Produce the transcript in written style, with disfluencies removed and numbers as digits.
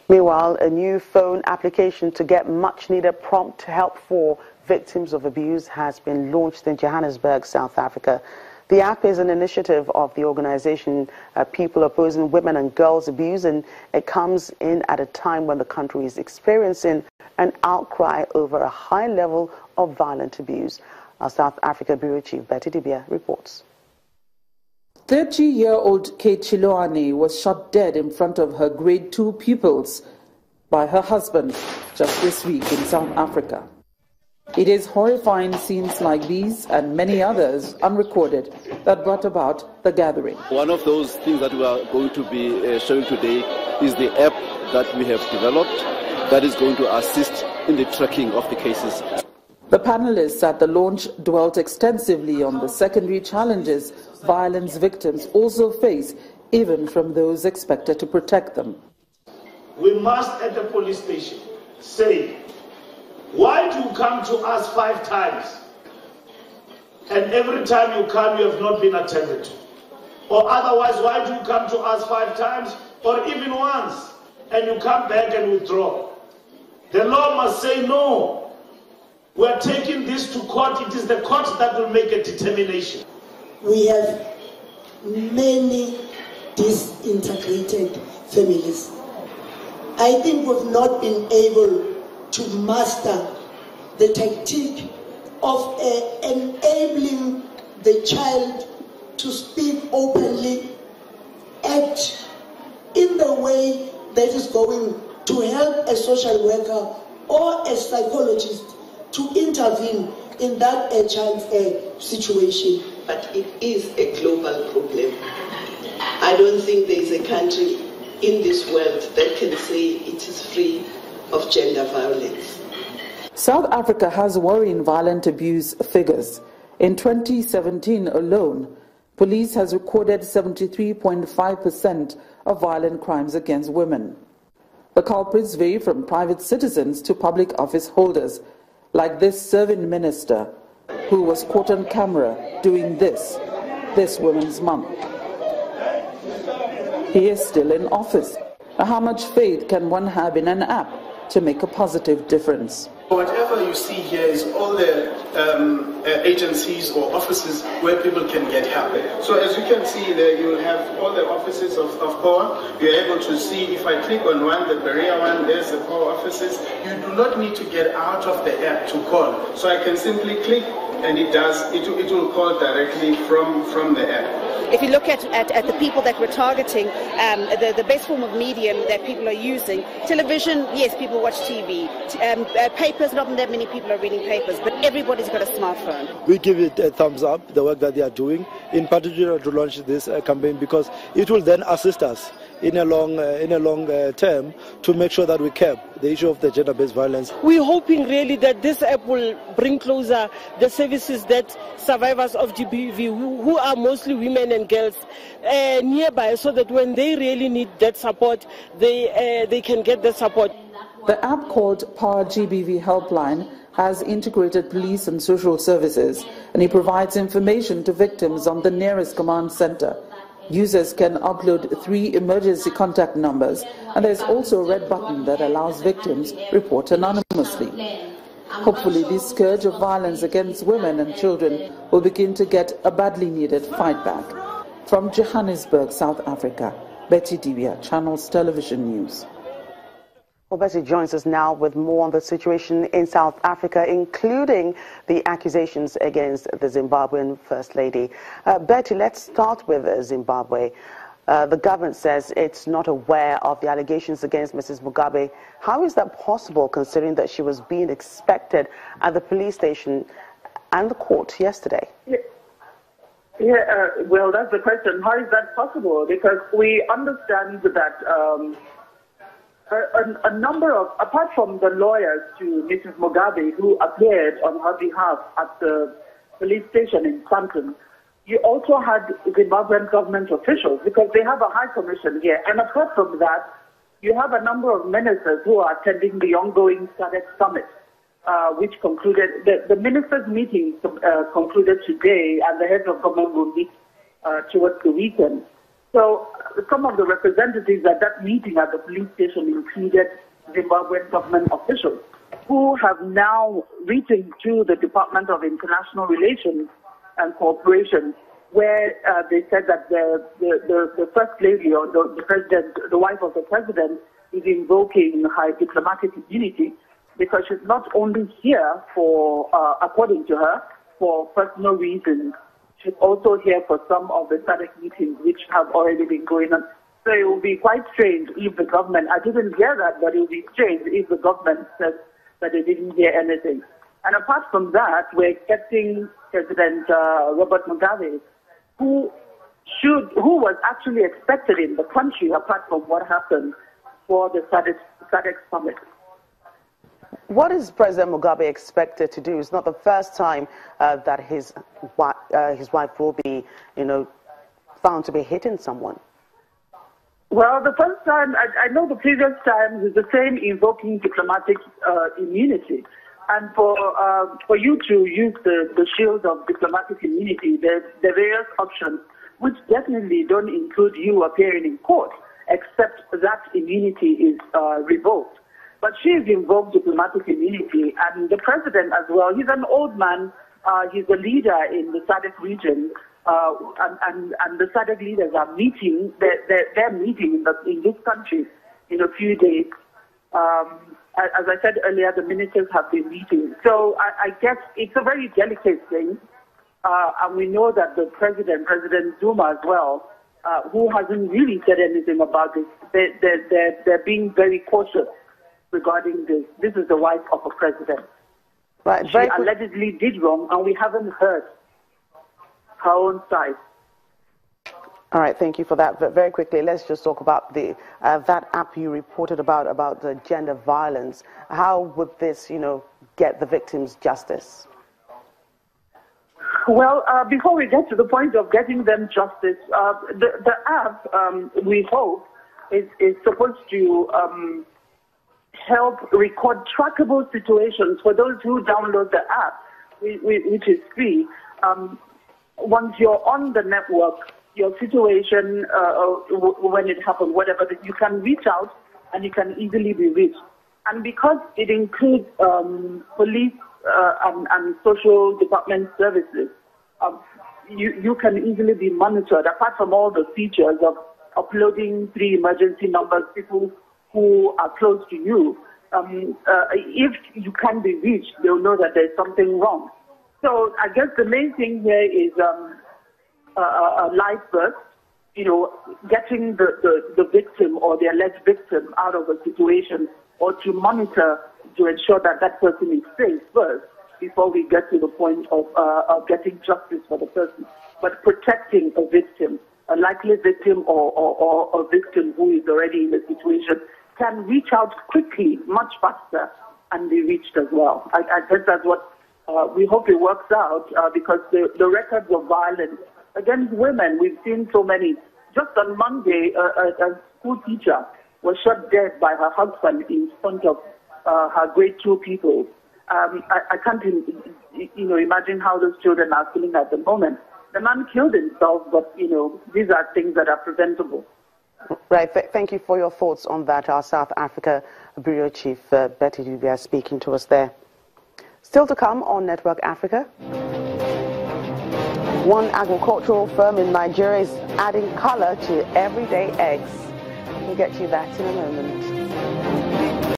Meanwhile, a new phone application to get much-needed prompt help for victims of abuse has been launched in Johannesburg, South Africa. The app is an initiative of the organization People Opposing Women and Girls Abuse, and it comes in at a time when the country is experiencing an outcry over a high level of violent abuse. Our South Africa Bureau Chief Betty Dibia reports. 30-year-old Kate Chiloane was shot dead in front of her grade 2 pupils by her husband just this week in South Africa. It is horrifying scenes like these and many others unrecorded that brought about the gathering. One of those things that we are going to be showing today is the app that we have developed that is going to assist in the tracking of the cases. The panelists at the launch dwelt extensively on the secondary challenges violence victims also face, even from those expected to protect them. We must, at the police station, say, why do you come to us 5 times and every time you come you have not been attended to? Or otherwise, why do you come to us 5 times or even once and you come back and withdraw? The law must say no. We are taking this to court. It is the court that will make a determination. We have many disintegrated families. I think we've not been able to master the tactic of enabling the child to speak openly, act in the way that is going to help a social worker or a psychologist to intervene in that child's situation. But it is a global problem. I don't think there is a country in this world that can say it is free of gender violence. South Africa has worrying violent abuse figures. In 2017 alone, police has recorded 73.5% of violent crimes against women. The culprits vary from private citizens to public office holders, like this serving minister who was caught on camera doing this Women's Month. He is still in office. How much faith can one have in an app to make a positive difference? Whatever you see here is all the agencies or offices where people can get help. So as you can see there, you will have all the offices of POA. You're able to see, if I click on one, the Berea one, there's the POA offices. You do not need to get out of the app to call. So I can simply click and it will call directly from the app. If you look at the people that we're targeting, the best form of medium that people are using, television, yes, people watch TV. Papers, not that many people are reading papers, but everybody's got a smartphone. We give it a thumbs up, the work that they are doing, in particular to launch this campaign, because it will then assist us in a long term to make sure that we curb the issue of the gender-based violence. We're hoping really that this app will bring closer the services that survivors of GBV, who are mostly women and girls, nearby, so that when they really need that support, they can get the support. The app called Power GBV Helpline has integrated police and social services, and it provides information to victims on the nearest command center. Users can upload 3 emergency contact numbers, and there's also a red button that allows victims report anonymously. Hopefully, this scourge of violence against women and children will begin to get a badly needed fight back. From Johannesburg, South Africa, Betty Dibia, Channels Television News. Well, Betty joins us now with more on the situation in South Africa, including the accusations against the Zimbabwean First Lady. Betty, let's start with Zimbabwe. The government says it's not aware of the allegations against Mrs. Mugabe. How is that possible, considering that she was being expected at the police station and the court yesterday? Well, that's the question. How is that possible? Because we understand that a number of, apart from the lawyers to Mrs. Mugabe who appeared on her behalf at the police station in Sandton, you also had Zimbabwean government officials, because they have a high commission here. And apart from that, you have a number of ministers who are attending the ongoing SADC summit, which concluded, the ministers' meeting concluded today, and the heads of government will meet towards the weekend. So some of the representatives at that meeting at the police station included Zimbabwean government officials who have now written to the Department of International Relations and Cooperation, where they said that the first lady or the president, the wife of the president, is invoking her diplomatic immunity because she's not only here for, according to her, for personal reasons. She's also here for some of the SADC meetings which have already been going on. So it will be quite strange if the government, I didn't hear that, but it will be strange if the government says that they didn't hear anything. And apart from that, we're expecting President Robert Mugabe, who was actually expected in the country, apart from what happened for the SADC summit. What is President Mugabe expected to do? It's not the first time that his wife will be, found to be hitting someone. Well, the first time, I know the previous times is the same, invoking diplomatic immunity. And for you to use the shield of diplomatic immunity, there's the various options, which definitely don't include you appearing in court, except that immunity is revoked. But she's invoked diplomatic immunity, and the president as well. He's an old man. He's a leader in the SADC region, and the SADC leaders are meeting. They're meeting in this country in a few days. As I said earlier, the ministers have been meeting. So I guess it's a very delicate thing, and we know that the President Zuma as well, who hasn't really said anything about this, they're being very cautious regarding this. This is the wife of a president. Right. She allegedly did wrong, and we haven't heard her own side. All right, thank you for that. But very quickly, let's just talk about the that app you reported about the gender violence. How would this, get the victims justice? Well, before we get to the point of getting them justice, the app, we hope, is supposed to help record trackable situations for those who download the app, which is free. Once you're on the network, your situation, when it happened, whatever, you can reach out and you can easily be reached. And because it includes police and social department services, you can easily be monitored, apart from all the features of uploading 3 emergency numbers, people who are close to you. If you can be reached, they'll know that there's something wrong. So I guess the main thing here is a life first, getting the victim or the alleged victim out of a situation, or to monitor to ensure that that person is safe first before we get to the point of getting justice for the person. But protecting a victim, a likely victim or a victim who is already in the situation, can reach out quickly, much faster, and be reached as well. I guess that's what we hope it works out, because the records of violence against women, we've seen so many. Just on Monday, a school teacher was shot dead by her husband in front of her grade 2 people. I can't imagine how those children are feeling at the moment. The man killed himself, but these are things that are preventable. Right. Thank you for your thoughts on that. Our South Africa Bureau Chief, Betty Dubia, speaking to us there. Still to come on Network Africa. One agricultural firm in Nigeria is adding color to everyday eggs. We'll get you that in a moment.